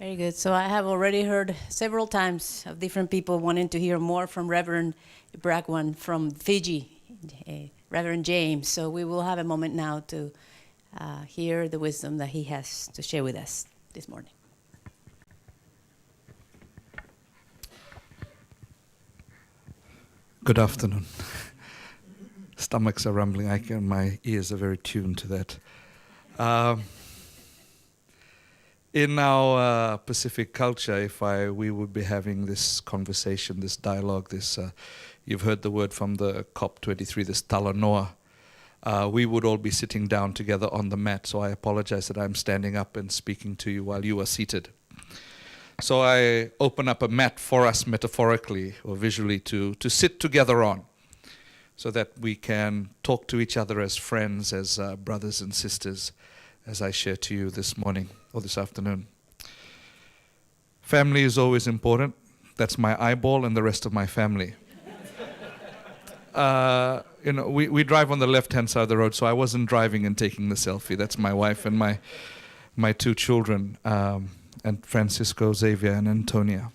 Very good. So I have already heard several times of different people wanting to hear more from Reverend Bragwan from Fiji, Reverend James. So we will have a moment now to hear the wisdom that he has to share with us this morning. Good afternoon. Stomachs are rumbling. My ears are very tuned to that. In our Pacific culture, we would be having this conversation, this dialogue, you've heard the word from the COP23, this talanoa. We would all be sitting down together on the mat, so I apologize that I'm standing up and speaking to you while you are seated. So I open up a mat for us metaphorically or visually to sit together on, so that we can talk to each other as friends, as brothers and sisters, as I share to you this morning or this afternoon. Family is always important. That's my eyeball and the rest of my family. We drive on the left-hand side of the road, so I wasn't driving and taking the selfie. That's my wife and my two children, and Francisco, Xavier, and Antonia.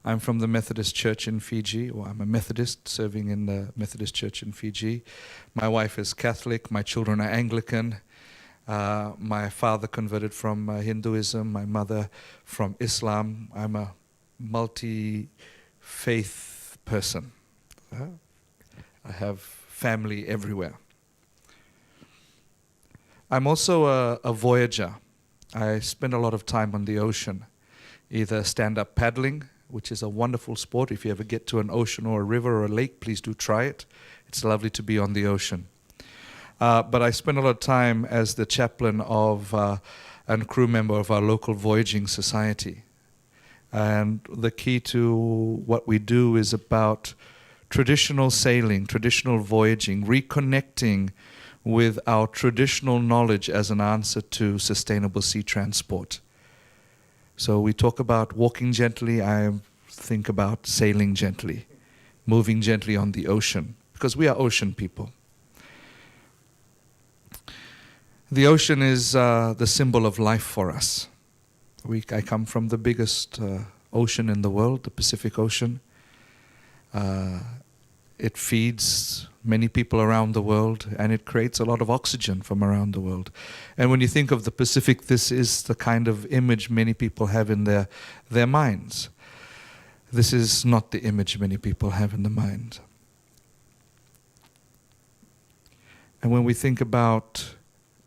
I'm from the Methodist Church in Fiji, or I'm a Methodist serving in the Methodist Church in Fiji. My wife is Catholic, my children are Anglican. My father converted from Hinduism, my mother from Islam. I'm a multi-faith person. I have family everywhere. I'm also a voyager. I spend a lot of time on the ocean, either stand-up paddling, which is a wonderful sport. If you ever get to an ocean or a river or a lake, please do try it. It's lovely to be on the ocean. But I spend a lot of time as the chaplain of and crew member of our local voyaging society. And the key to what we do is about traditional sailing, traditional voyaging, reconnecting with our traditional knowledge as an answer to sustainable sea transport. So we talk about walking gently. I think about sailing gently, moving gently on the ocean, because we are ocean people. The ocean is the symbol of life for us. I come from the biggest ocean in the world, the Pacific Ocean. It feeds many people around the world, and it creates a lot of oxygen from around the world. And when you think of the Pacific, this is the kind of image many people have in their minds. This is not the image many people have in the mind. And when we think about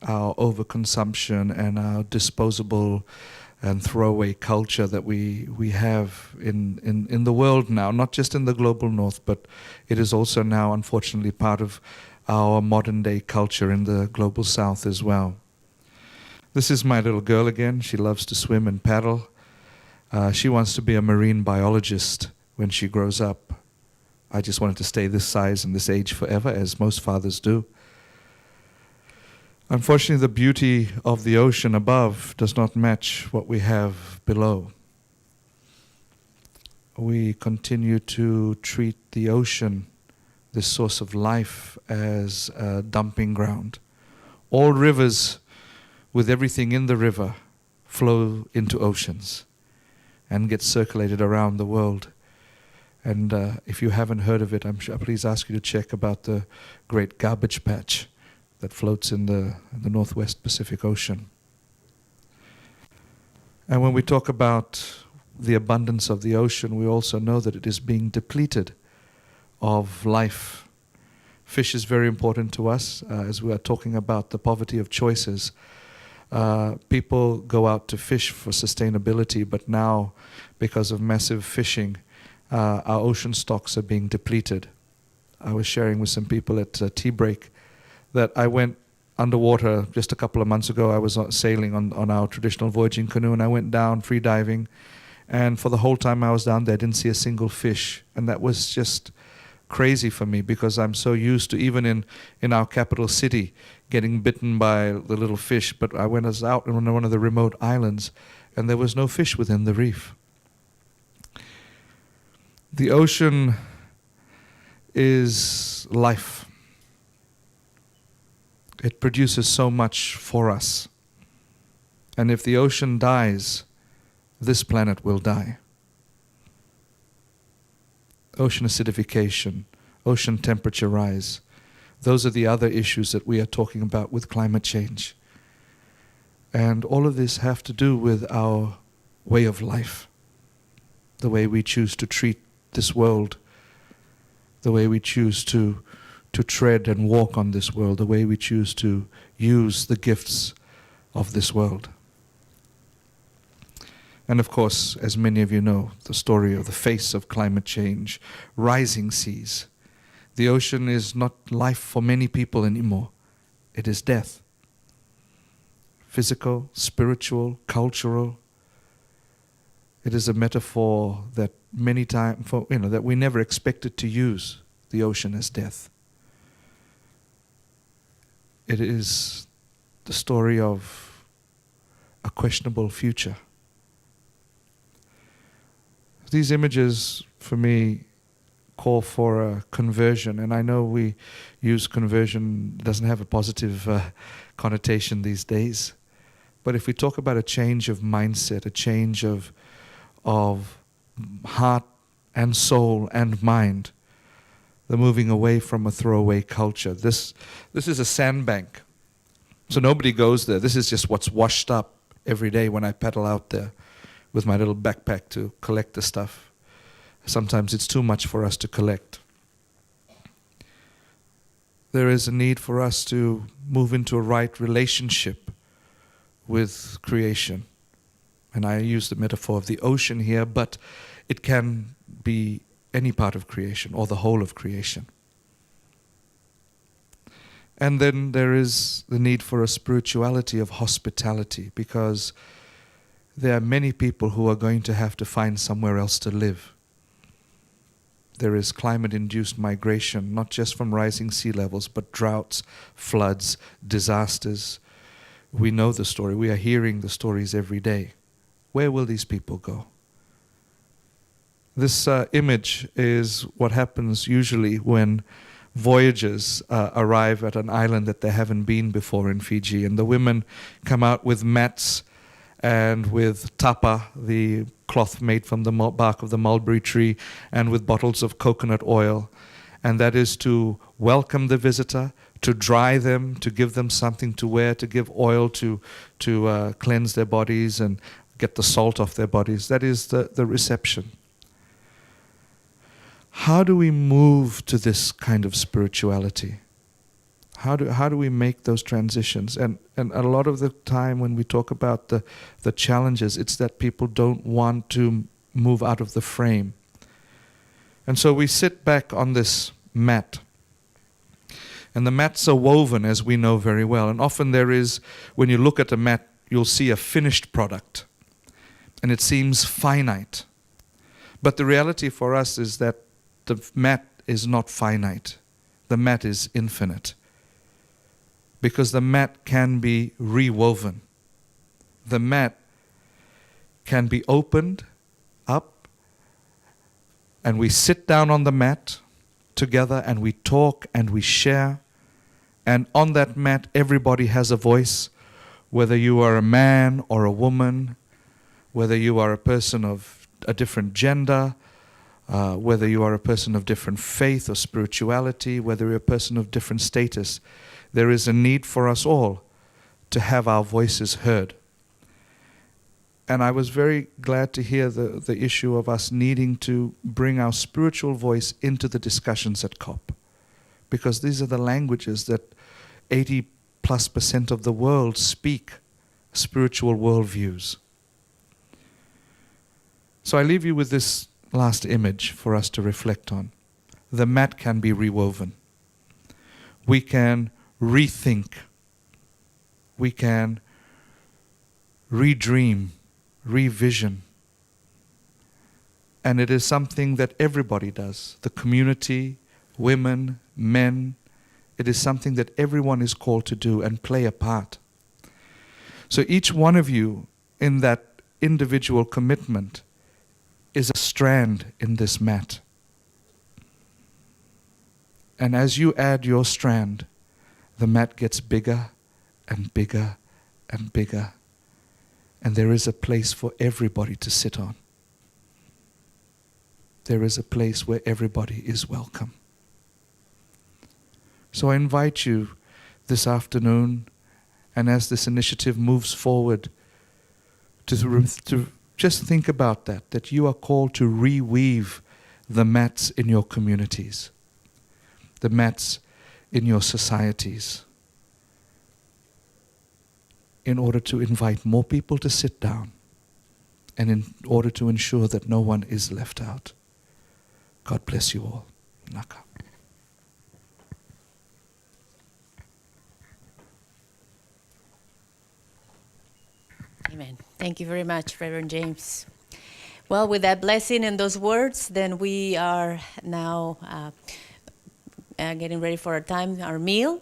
our overconsumption and our disposable and throwaway culture that we have in the world now, not just in the global north, but it is also now, unfortunately, part of our modern day culture in the global south as well. This is my little girl again. She loves to swim and paddle. She wants to be a marine biologist when she grows up. I just wanted to stay this size and this age forever, as most fathers do. Unfortunately, the beauty of the ocean above does not match what we have below. We continue to treat the ocean, this source of life, as a dumping ground. All rivers, with everything in the river, flow into oceans and get circulated around the world. And if you haven't heard of it, I please ask you to check about the Great Garbage Patch that floats in the Northwest Pacific Ocean. And when we talk about the abundance of the ocean, we also know that it is being depleted of life. Fish is very important to us, as we are talking about the poverty of choices. People go out to fish for sustainability, but now, because of massive fishing, our ocean stocks are being depleted. I was sharing with some people at tea break that I went underwater just a couple of months ago. I was sailing on our traditional voyaging canoe, and I went down free diving, and for the whole time I was down there, I didn't see a single fish. And that was just crazy for me, because I'm so used to, even in our capital city, getting bitten by the little fish. But I went out on one of the remote islands, and there was no fish within the reef. The ocean is life. It produces so much for us. And if the ocean dies, this planet will die. Ocean acidification, ocean temperature rise. Those are the other issues that we are talking about with climate change. And all of this have to do with our way of life, the way we choose to treat this world, the way we choose to tread and walk on this world, the way we choose to use the gifts of this world. And of course, as many of you know, the story of the face of climate change, rising seas. The ocean is not life for many people anymore. It is death. Physical, spiritual, cultural. It is a metaphor that many times, that we never expected to use the ocean as death. It is the story of a questionable future. These images, for me, call for a conversion, and I know we use conversion, doesn't have a positive connotation these days, but if we talk about a change of mindset, a change of heart and soul and mind, the moving away from a throwaway culture. This is a sandbank, so nobody goes there. This is just what's washed up every day when I paddle out there with my little backpack to collect the stuff. Sometimes it's too much for us to collect. There is a need for us to move into a right relationship with creation. And I use the metaphor of the ocean here, but it can be any part of creation or the whole of creation. And then there is the need for a spirituality of hospitality, because there are many people who are going to have to find somewhere else to live. There is climate-induced migration, not just from rising sea levels, but droughts, floods, disasters. We know the story. We are hearing the stories every day. Where will these people go? This image is what happens usually when voyagers arrive at an island that they haven't been before in Fiji, and the women come out with mats and with tapa, the cloth made from the bark of the mulberry tree, and with bottles of coconut oil. And that is to welcome the visitor, to dry them, to give them something to wear, to give oil to cleanse their bodies and get the salt off their bodies. That is the reception. How do we move to this kind of spirituality? How do we make those transitions? And a lot of the time when we talk about the challenges, it's that people don't want to move out of the frame. And so we sit back on this mat. And the mats are woven, as we know very well. And often there is, when you look at a mat, you'll see a finished product. And it seems finite. But the reality for us is that the mat is not finite. The mat is infinite. Because the mat can be rewoven. The mat can be opened up, and we sit down on the mat together and we talk and we share. And on that mat, everybody has a voice, whether you are a man or a woman, whether you are a person of a different gender, whether you are a person of different faith or spirituality, whether you're a person of different status. There is a need for us all to have our voices heard. And I was very glad to hear the issue of us needing to bring our spiritual voice into the discussions at COP. Because these are the languages that 80+% of the world speak, spiritual worldviews. So I leave you with this last image for us to reflect on. The mat can be rewoven. We can rethink. We can redream, revision. And it is something that everybody does. The community, women, men. It is something that everyone is called to do and play a part. So each one of you in that individual commitment is a strand in this mat. And as you add your strand, the mat gets bigger and bigger and bigger. And there is a place for everybody to sit on. There is a place where everybody is welcome. So I invite you this afternoon, and as this initiative moves forward, to just think about that you are called to reweave the mats in your communities, the mats in your societies, in order to invite more people to sit down and in order to ensure that no one is left out. God bless you all. Naka. Amen. Thank you very much, Reverend James. Well, with that blessing and those words, then we are now getting ready for our meal.